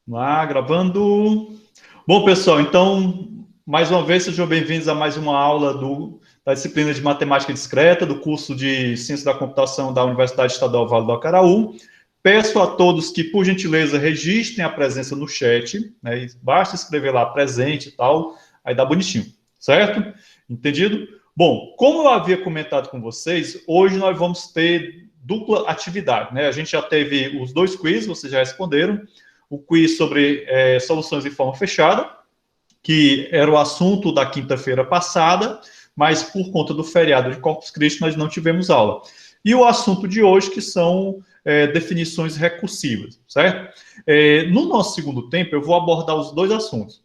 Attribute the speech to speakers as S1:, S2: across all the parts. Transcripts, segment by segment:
S1: Lá, gravando. Bom, pessoal, então, mais uma vez, sejam bem-vindos a mais uma aula da disciplina de Matemática Discreta, do curso de Ciência da Computação da Universidade Estadual Vale do Acaraú. Peço a todos que, por gentileza, registrem a presença no chat, né? Basta escrever lá presente e tal, aí dá bonitinho, certo? Entendido? Bom, como eu havia comentado com vocês, hoje nós vamos ter dupla atividade, né? A gente já teve os dois quizzes, vocês já responderam. O quiz sobre soluções em forma fechada, que era o assunto da quinta-feira passada, mas por conta do feriado de Corpus Christi nós não tivemos aula. E o assunto de hoje, que são definições recursivas, certo? No nosso segundo tempo, eu vou abordar os dois assuntos.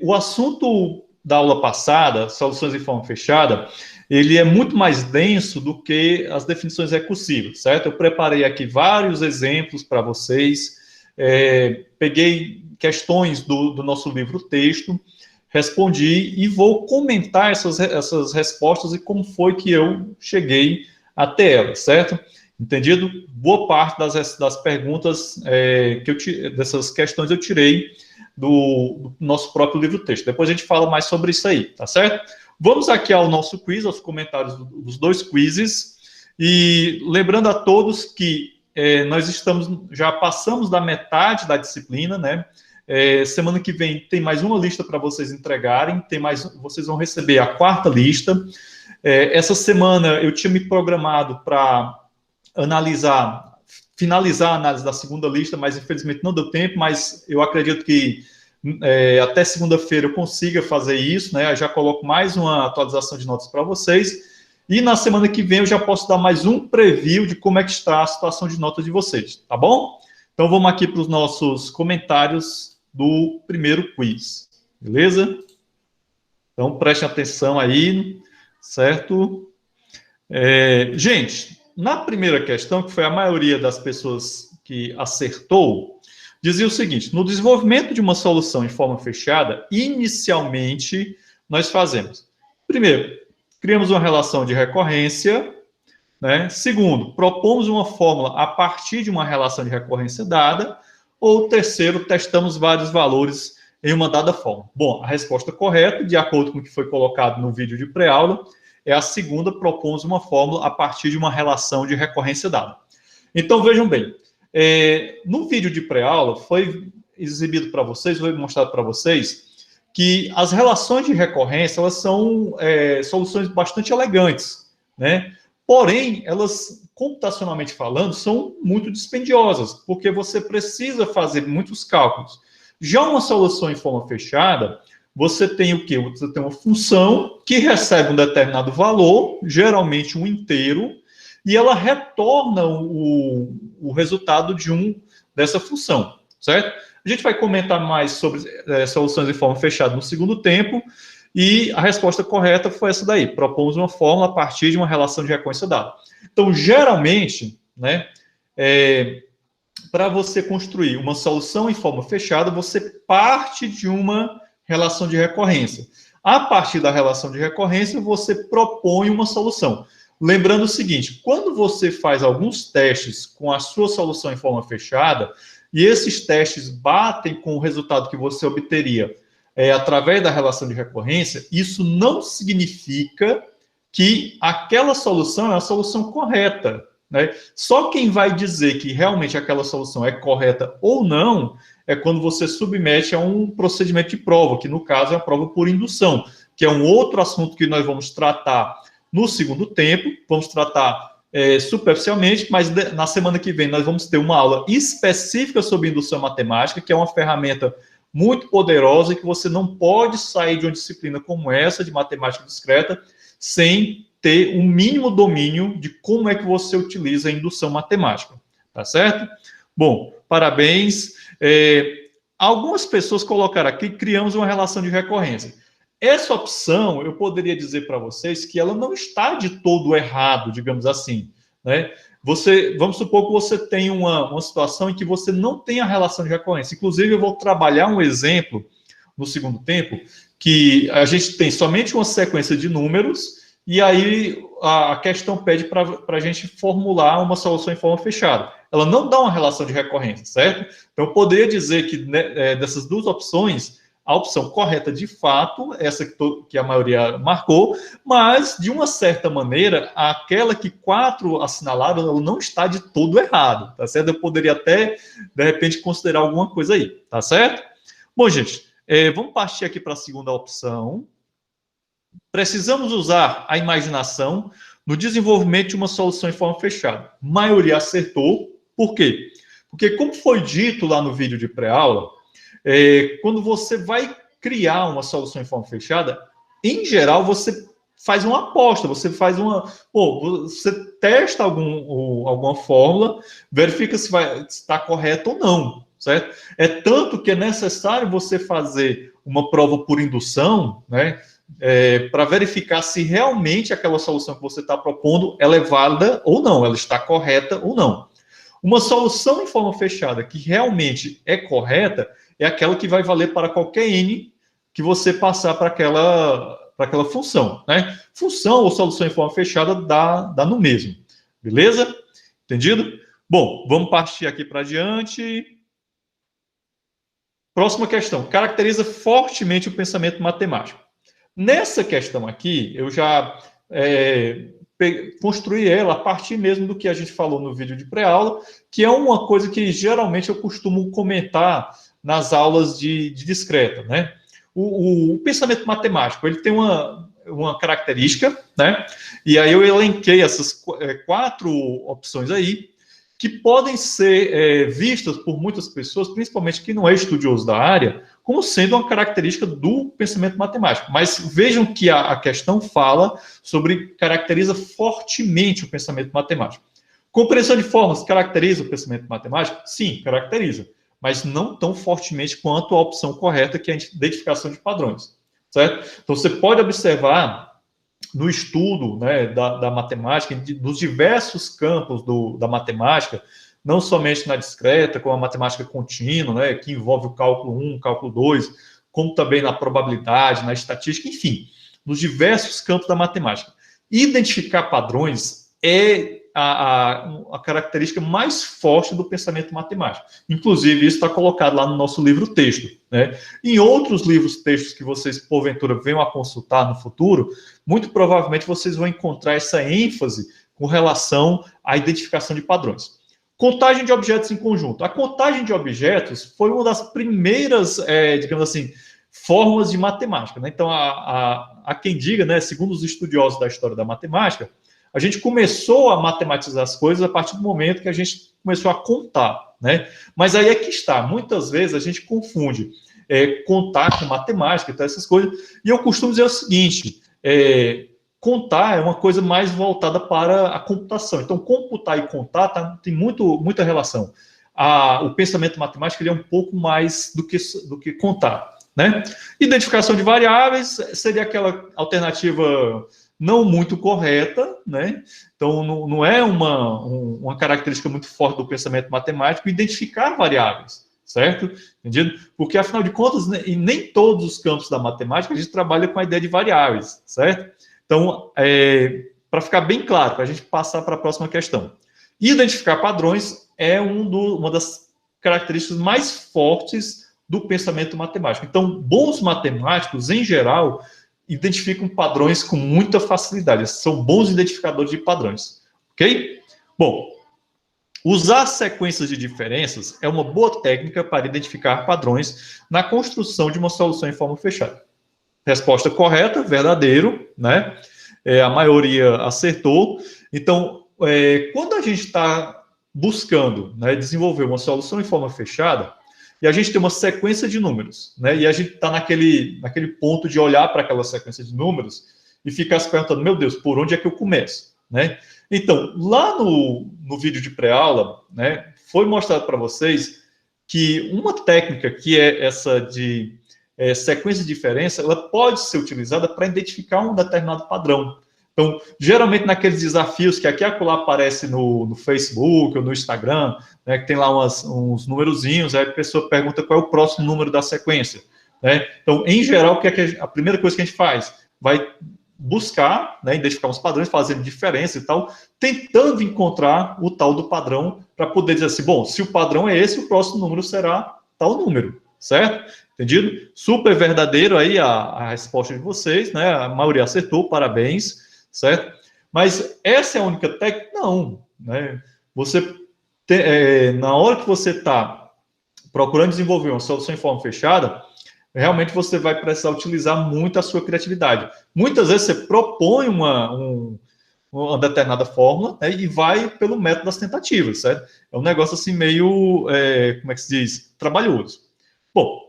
S1: O assunto da aula passada, soluções em forma fechada, ele é muito mais denso do que as definições recursivas, certo? Eu preparei aqui vários exemplos para vocês, peguei questões do nosso livro-texto, respondi e vou comentar essas respostas e como foi que eu cheguei até elas, certo? Entendido? Boa parte das perguntas, dessas questões eu tirei do nosso próprio livro-texto. Depois a gente fala mais sobre isso aí, tá certo? Vamos aqui ao nosso quiz, aos comentários dos dois quizzes, e lembrando a todos que nós já passamos da metade da disciplina, né? Semana que vem tem mais uma lista para vocês entregarem, vocês vão receber a quarta lista. Essa semana eu tinha me programado para finalizar a análise da segunda lista, mas infelizmente não deu tempo, mas eu acredito que até segunda-feira eu consiga fazer isso, né? Eu já coloco mais uma atualização de notas para vocês. E na semana que vem eu já posso dar mais um preview de como é que está a situação de notas de vocês, tá bom? Então vamos aqui para os nossos comentários do primeiro quiz, beleza? Então prestem atenção aí, certo? Gente, na primeira questão, que foi a maioria das pessoas que acertou, dizia o seguinte: no desenvolvimento de uma solução em forma fechada, inicialmente nós fazemos, primeiro, criamos uma relação de recorrência, né? Segundo, propomos uma fórmula a partir de uma relação de recorrência dada, ou terceiro, testamos vários valores em uma dada fórmula. Bom, a resposta correta, de acordo com o que foi colocado no vídeo de pré-aula, é a segunda, propomos uma fórmula a partir de uma relação de recorrência dada. Então, vejam bem, no vídeo de pré-aula foi exibido para vocês, foi mostrado para vocês, que as relações de recorrência, elas são soluções bastante elegantes, né? Porém, elas, computacionalmente falando, são muito dispendiosas, porque você precisa fazer muitos cálculos. Já uma solução em forma fechada, você tem o quê? Você tem uma função que recebe um determinado valor, geralmente um inteiro, e ela retorna o resultado dessa função, certo? A gente vai comentar mais sobre soluções em forma fechada no segundo tempo, e a resposta correta foi essa daí. Propomos uma fórmula a partir de uma relação de recorrência dada. Então, geralmente, né, para você construir uma solução em forma fechada, você parte de uma relação de recorrência. A partir da relação de recorrência, você propõe uma solução. Lembrando o seguinte, quando você faz alguns testes com a sua solução em forma fechada, e esses testes batem com o resultado que você obteria através da relação de recorrência, isso não significa que aquela solução é a solução correta, né? Só quem vai dizer que realmente aquela solução é correta ou não é quando você submete a um procedimento de prova, que no caso é a prova por indução, que é um outro assunto que nós vamos tratar no segundo tempo, vamos tratar superficialmente, mas na semana que vem nós vamos ter uma aula específica sobre indução matemática, que é uma ferramenta muito poderosa e que você não pode sair de uma disciplina como essa, de matemática discreta, sem ter um mínimo domínio de como é que você utiliza a indução matemática, tá certo? Bom, parabéns. Algumas pessoas colocaram aqui, criamos uma relação de recorrência. Essa opção, eu poderia dizer para vocês que ela não está de todo errado, digamos assim, né? Vamos supor que você tem uma situação em que você não tem a relação de recorrência. Inclusive, eu vou trabalhar um exemplo no segundo tempo, que a gente tem somente uma sequência de números, e aí a questão pede para a gente formular uma solução em forma fechada. Ela não dá uma relação de recorrência, certo? Então, eu poderia dizer que dessas duas opções, a opção correta, de fato, essa que a maioria marcou, mas, de uma certa maneira, aquela que 4 assinalaram, ela não está de todo errado, tá certo? Eu poderia até, de repente, considerar alguma coisa aí, tá certo? Bom, gente, vamos partir aqui para a segunda opção. Precisamos usar a imaginação no desenvolvimento de uma solução em forma fechada. A maioria acertou. Por quê? Porque, como foi dito lá no vídeo de pré-aula, quando você vai criar uma solução em forma fechada, em geral, você faz uma aposta, você faz você testa alguma fórmula, verifica se está correto ou não, certo? É tanto que é necessário você fazer uma prova por indução, né? Para verificar se realmente aquela solução que você está propondo ela é válida ou não, ela está correta ou não. Uma solução em forma fechada que realmente é correta é aquela que vai valer para qualquer n que você passar para aquela função, né? Função ou solução em forma fechada dá no mesmo, beleza? Entendido? Bom, vamos partir aqui para adiante. Próxima questão. Caracteriza fortemente o pensamento matemático. Nessa questão aqui, eu já construí ela a partir mesmo do que a gente falou no vídeo de pré-aula, que é uma coisa que geralmente eu costumo comentar nas aulas de discreta, né? O pensamento matemático, ele tem uma característica, né? E aí eu elenquei essas 4 opções aí, que podem ser vistas por muitas pessoas, principalmente quem não é estudioso da área, como sendo uma característica do pensamento matemático. Mas vejam que a questão fala sobre caracteriza fortemente o pensamento matemático. Compreensão de formas caracteriza o pensamento matemático? Sim, caracteriza, mas não tão fortemente quanto a opção correta, que é a identificação de padrões, certo? Então, você pode observar no estudo, né, da matemática, dos diversos campos da matemática, não somente na discreta, como a matemática contínua, né, que envolve o cálculo 1, o cálculo 2, como também na probabilidade, na estatística, enfim, nos diversos campos da matemática. Identificar padrões é a característica mais forte do pensamento matemático. Inclusive, isso está colocado lá no nosso livro texto, né? Em outros livros textos que vocês, porventura, venham a consultar no futuro, muito provavelmente vocês vão encontrar essa ênfase com relação à identificação de padrões. Contagem de objetos em conjunto. A contagem de objetos foi uma das primeiras, digamos assim, formas de matemática, né? Então, há quem diga, né, segundo os estudiosos da história da matemática, a gente começou a matematizar as coisas a partir do momento que a gente começou a contar, né? Mas aí é que está. Muitas vezes a gente confunde contar com matemática, então essas coisas. E eu costumo dizer o seguinte: contar é uma coisa mais voltada para a computação. Então, computar e contar tem muita relação. O pensamento matemático ele é um pouco mais do que contar, né? Identificação de variáveis seria aquela alternativa não muito correta, né? Então, não é uma característica muito forte do pensamento matemático identificar variáveis, certo? Entendido? Porque, afinal de contas, em nem todos os campos da matemática a gente trabalha com a ideia de variáveis, certo? Então, para ficar bem claro, para a gente passar para a próxima questão. Identificar padrões é uma das características mais fortes do pensamento matemático. Então, bons matemáticos, em geral, identificam padrões com muita facilidade. São bons identificadores de padrões. Ok? Bom, usar sequências de diferenças é uma boa técnica para identificar padrões na construção de uma solução em forma fechada. Resposta correta, verdadeiro, né? A maioria acertou. Então, quando a gente está buscando, né, desenvolver uma solução em forma fechada, e a gente tem uma sequência de números, né? E a gente está naquele ponto de olhar para aquela sequência de números e ficar se perguntando, meu Deus, por onde é que eu começo, né? Então, lá no vídeo de pré-aula, né, foi mostrado para vocês que uma técnica que é essa de sequência de diferença, ela pode ser utilizada para identificar um determinado padrão. Então, geralmente naqueles desafios que aqui e acolá aparece no Facebook ou no Instagram, né, que tem lá uns numerozinhos, aí a pessoa pergunta qual é o próximo número da sequência, né? Então, em geral, a primeira coisa que a gente faz? Vai buscar, né, identificar uns padrões, fazendo diferença e tal, tentando encontrar o tal do padrão para poder dizer assim, bom, se o padrão é esse, o próximo número será tal número, certo? Entendido? Super verdadeiro aí a resposta de vocês, né? A maioria acertou, parabéns, certo? Mas essa é a única técnica? Não, né? Você, na hora que você está procurando desenvolver uma solução em forma fechada, realmente você vai precisar utilizar muito a sua criatividade. Muitas vezes você propõe uma determinada fórmula, né, e vai pelo método das tentativas, certo? É um negócio assim meio, como é que se diz? Trabalhoso. Bom,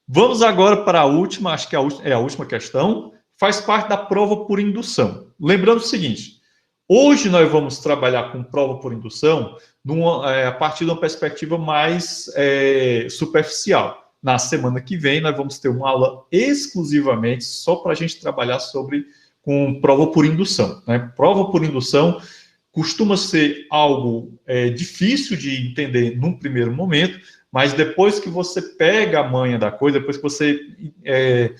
S1: vamos agora para a última, acho que é a última questão, faz parte da prova por indução. Lembrando o seguinte, hoje nós vamos trabalhar com prova por indução a partir de uma perspectiva mais superficial. Na semana que vem, nós vamos ter uma aula exclusivamente só para a gente trabalhar com prova por indução, né? Prova por indução costuma ser algo difícil de entender num primeiro momento, mas depois que você pega a manha da coisa, depois que você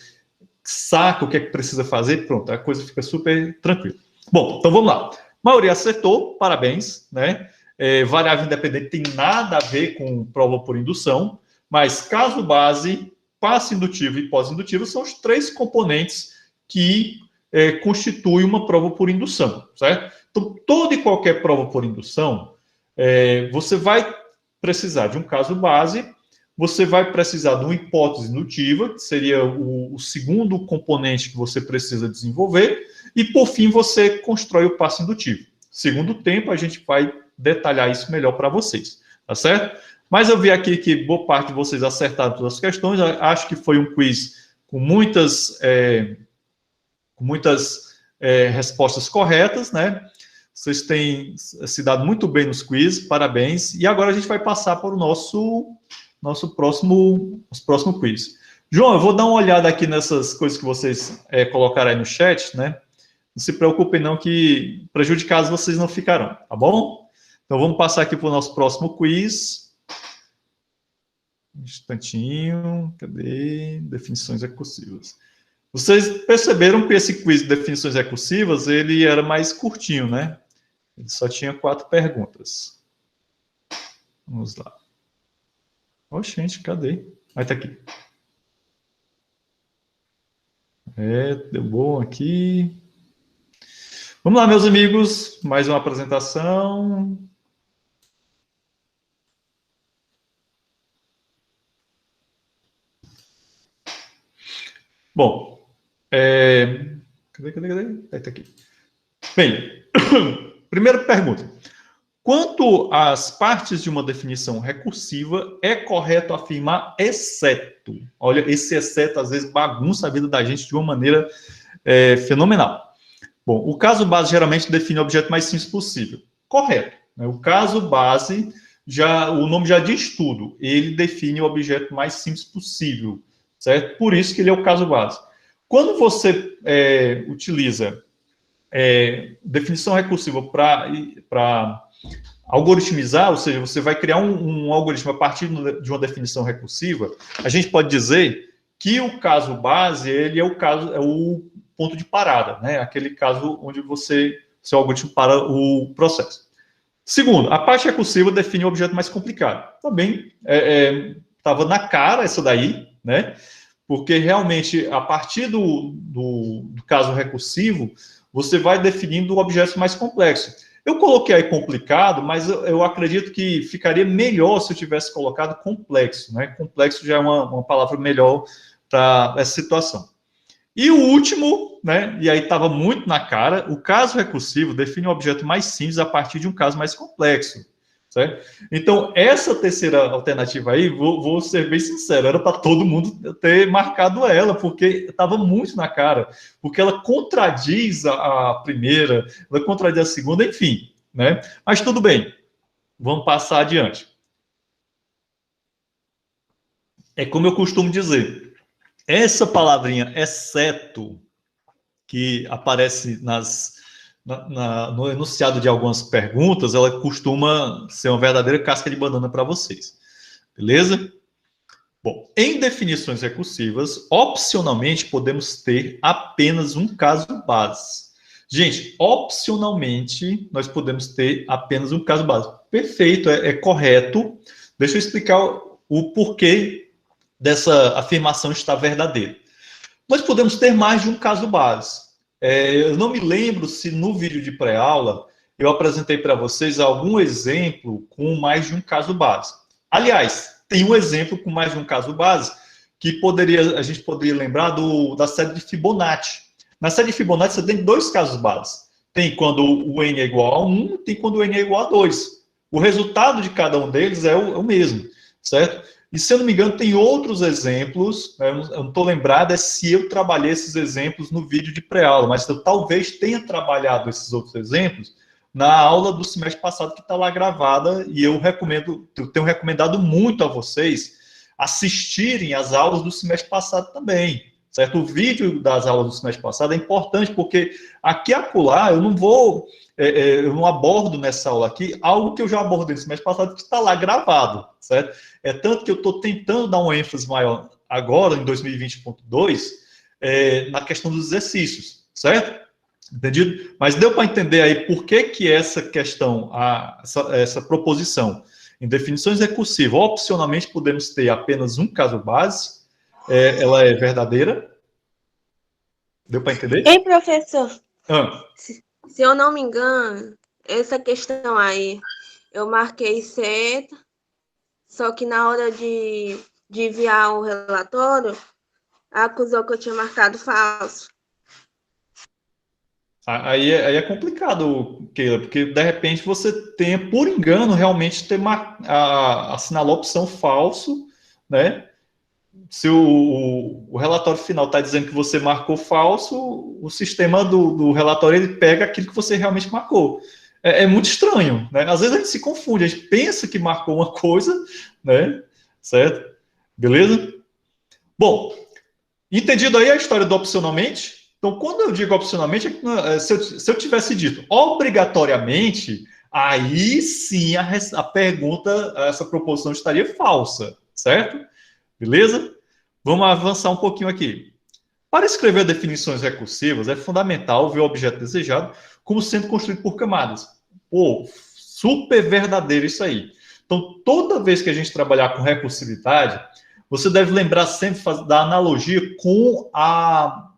S1: saca o que é que precisa fazer, pronto, a coisa fica super tranquila. Bom, então vamos lá. A maioria acertou, parabéns, né? Variável independente tem nada a ver com prova por indução, mas caso base, passo indutivo e pós-indutivo são os três componentes que constituem uma prova por indução, certo? Então, toda e qualquer prova por indução, você vai precisar de um caso base, você vai precisar de uma hipótese indutiva, que seria o segundo componente que você precisa desenvolver, e, por fim, você constrói o passo indutivo. Segundo tempo, a gente vai detalhar isso melhor para vocês, tá certo? Mas eu vi aqui que boa parte de vocês acertaram todas as questões. Eu acho que foi um quiz com muitas respostas corretas, né? Vocês têm se dado muito bem nos quiz, parabéns. E agora a gente vai passar para o nosso próximo quiz. João, eu vou dar uma olhada aqui nessas coisas que vocês colocaram aí no chat, né? Não se preocupem não que prejudicados vocês não ficarão, tá bom? Então vamos passar aqui para o nosso próximo quiz. Um instantinho, cadê? Definições recursivas. Vocês perceberam que esse quiz de definições recursivas, ele era mais curtinho, né? Ele só tinha 4 perguntas. Vamos lá. Oxe, gente, cadê? Aí tá aqui. Deu bom aqui. Vamos lá, meus amigos. Mais uma apresentação. Bom, cadê? Aí tá aqui. Bem, primeira pergunta. Quanto às partes de uma definição recursiva, é correto afirmar exceto? Olha, esse exceto às vezes bagunça a vida da gente de uma maneira fenomenal. Bom, o caso base geralmente define o objeto mais simples possível. Correto. Né? O caso base, o nome já diz tudo. Ele define o objeto mais simples possível, certo? Por isso que ele é o caso base. Quando você utiliza definição recursiva para algoritmizar, ou seja, você vai criar um algoritmo a partir de uma definição recursiva, a gente pode dizer que o caso base, ele é o ponto de parada, né? Aquele caso onde seu algoritmo para o processo. Segundo, a parte recursiva define o objeto mais complicado. Também estava na cara essa daí, né? Porque realmente, a partir do caso recursivo, você vai definindo objetos mais complexos. Eu coloquei aí complicado, mas eu acredito que ficaria melhor se eu tivesse colocado complexo, né? Complexo já é uma palavra melhor para essa situação. E o último, né? E aí estava muito na cara, o caso recursivo define um objeto mais simples a partir de um caso mais complexo, certo? Então, essa terceira alternativa aí, vou ser bem sincero, era para todo mundo ter marcado ela, porque estava muito na cara, porque ela contradiz a primeira, ela contradiz a segunda, enfim, né? Mas tudo bem, vamos passar adiante. É como eu costumo dizer, essa palavrinha exceto, que aparece no enunciado de algumas perguntas, ela costuma ser uma verdadeira casca de banana para vocês. Beleza? Bom, em definições recursivas, opcionalmente podemos ter apenas um caso base. Gente, opcionalmente nós podemos ter apenas um caso base. Perfeito, é correto. Deixa eu explicar o porquê dessa afirmação estar verdadeira. Nós podemos ter mais de um caso base. Eu não me lembro se no vídeo de pré-aula eu apresentei para vocês algum exemplo com mais de um caso base. Aliás, tem um exemplo com mais de um caso base que a gente poderia lembrar da série de Fibonacci. Na série de Fibonacci você tem dois casos base. Tem quando o n é igual a 1, tem quando o n é igual a 2. O resultado de cada um deles é o mesmo, certo? E, se eu não me engano, tem outros exemplos, né? Eu não estou lembrado se eu trabalhei esses exemplos no vídeo de pré-aula, mas eu talvez tenha trabalhado esses outros exemplos na aula do semestre passado, que está lá gravada, e eu tenho recomendado muito a vocês assistirem às aulas do semestre passado também, certo? O vídeo das aulas do semestre passado é importante, porque aqui e acolá eu não abordo nessa aula aqui algo que eu já abordei no semestre passado, que está lá gravado, certo? É tanto que eu estou tentando dar uma ênfase maior agora, em 2020.2, na questão dos exercícios, certo? Entendido? Mas deu para entender aí por que essa questão, essa proposição em definições recursivas, opcionalmente podemos ter apenas um caso base, ela é verdadeira? Deu para entender?
S2: Ei, professor,
S1: Ah.
S2: se eu não me engano, essa questão aí, eu marquei certo, só que na hora de enviar o relatório, acusou que eu tinha marcado falso.
S1: Aí é complicado, Keila, porque de repente você tenha, por engano, realmente assinalou a opção falso, né? Se o relatório final está dizendo que você marcou falso, o sistema do relatório ele pega aquilo que você realmente marcou. É muito estranho, né? Às vezes a gente se confunde, a gente pensa que marcou uma coisa, né? Certo? Beleza? Bom, entendido aí a história do opcionalmente? Então, quando eu digo opcionalmente, se eu tivesse dito obrigatoriamente, aí sim a pergunta, essa proposição estaria falsa, certo? Beleza? Vamos avançar um pouquinho aqui. Para escrever definições recursivas, é fundamental ver o objeto desejado como sendo construído por camadas. Pô, super verdadeiro isso aí. Então, toda vez que a gente trabalhar com recursividade, você deve lembrar sempre da analogia com a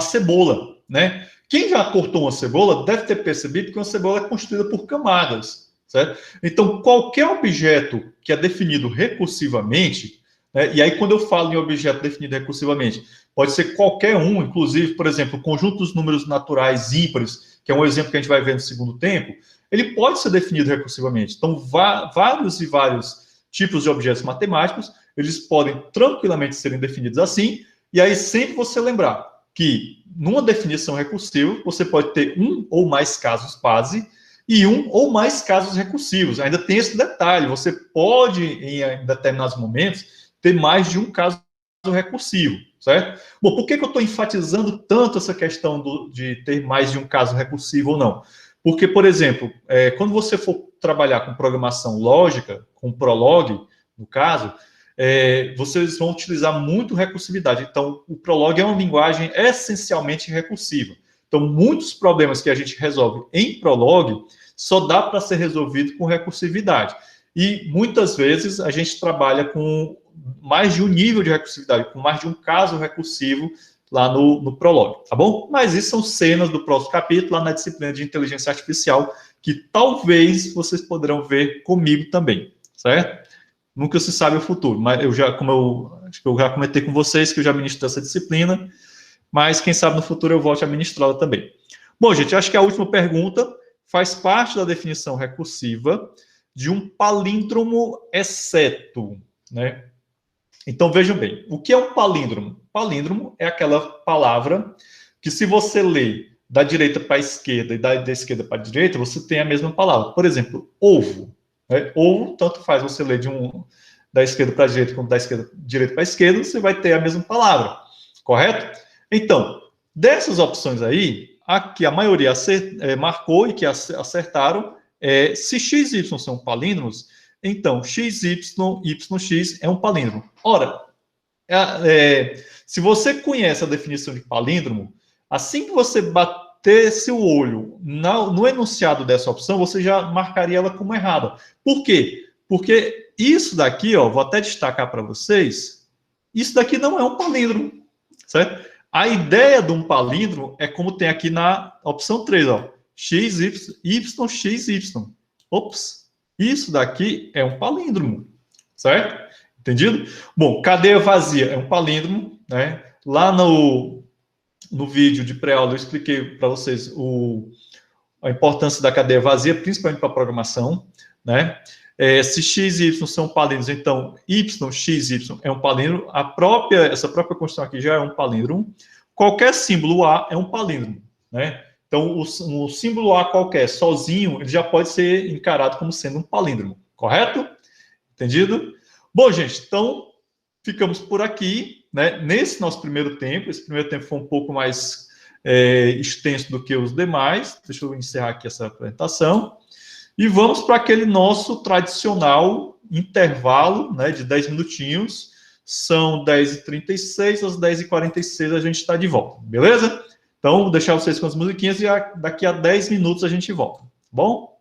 S1: cebola, né? Quem já cortou uma cebola deve ter percebido que uma cebola é construída por camadas, certo? Então, qualquer objeto que é definido recursivamente, né? E aí quando eu falo em objeto definido recursivamente, pode ser qualquer um, inclusive, por exemplo, o conjunto dos números naturais ímpares, que é um exemplo que a gente vai ver no segundo tempo, ele pode ser definido recursivamente. Então, vários e vários tipos de objetos matemáticos, eles podem tranquilamente serem definidos assim, e aí sempre você lembrar que numa definição recursiva você pode ter um ou mais casos base e um ou mais casos recursivos. Ainda tem esse detalhe, você pode, em determinados momentos, ter mais de um caso recursivo, certo? Bom, por que eu estou enfatizando tanto essa questão de ter mais de um caso recursivo ou não? Porque, por exemplo, quando você for trabalhar com programação lógica, com Prolog, no caso, vocês vão utilizar muito recursividade. Então, o Prolog é uma linguagem essencialmente recursiva. Então, muitos problemas que a gente resolve em Prolog só dá para ser resolvido com recursividade. E, muitas vezes, a gente trabalha com mais de um nível de recursividade, com mais de um caso recursivo lá no Prolog, tá bom? Mas isso são cenas do próximo capítulo, lá na disciplina de inteligência artificial, que talvez vocês poderão ver comigo também, certo? Nunca se sabe o futuro, mas acho que eu já comentei com vocês que eu já ministro essa disciplina, mas quem sabe no futuro eu volte a ministrá-la também. Bom, gente, acho que a última pergunta faz parte da definição recursiva de um palíndromo exceto, né? Então, vejam bem, o que é um palíndromo? Palíndromo é aquela palavra que, se você lê da direita para a esquerda e da esquerda para a direita, você tem a mesma palavra. Por exemplo, ovo. Né? Ovo, tanto faz você ler da esquerda para a direita quanto da direita para a esquerda, você vai ter a mesma palavra. Correto? Então, dessas opções aí, a que a maioria marcou e que acertaram, se x e y são palíndromos, Então, XY, YX é um palíndromo. Ora, se você conhece a definição de palíndromo, assim que você batesse o olho no enunciado dessa opção, você já marcaria ela como errada. Por quê? Porque isso daqui, ó, vou até destacar para vocês, isso daqui não é um palíndromo, certo? A ideia de um palíndromo é como tem aqui na opção 3, ó, XY. Ops, isso daqui é um palíndromo, certo? Entendido? Bom, cadeia vazia é um palíndromo, né? Lá no vídeo de pré-aula eu expliquei para vocês a importância da cadeia vazia, principalmente para a programação, né? Se x e y são palíndromos, então y, x, y é um palíndromo. Essa própria construção aqui já é um palíndromo. Qualquer símbolo A é um palíndromo, né? Então, o símbolo A qualquer, sozinho, ele já pode ser encarado como sendo um palíndromo, correto? Entendido? Bom, gente, então, ficamos por aqui, né? Nesse nosso primeiro tempo. Esse primeiro tempo foi um pouco mais extenso do que os demais. Deixa eu encerrar aqui essa apresentação. E vamos para aquele nosso tradicional intervalo, né, de 10 minutinhos. São 10h36, às 10h46 a gente está de volta, beleza? Então, vou deixar vocês com as musiquinhas e daqui a 10 minutos a gente volta, tá bom?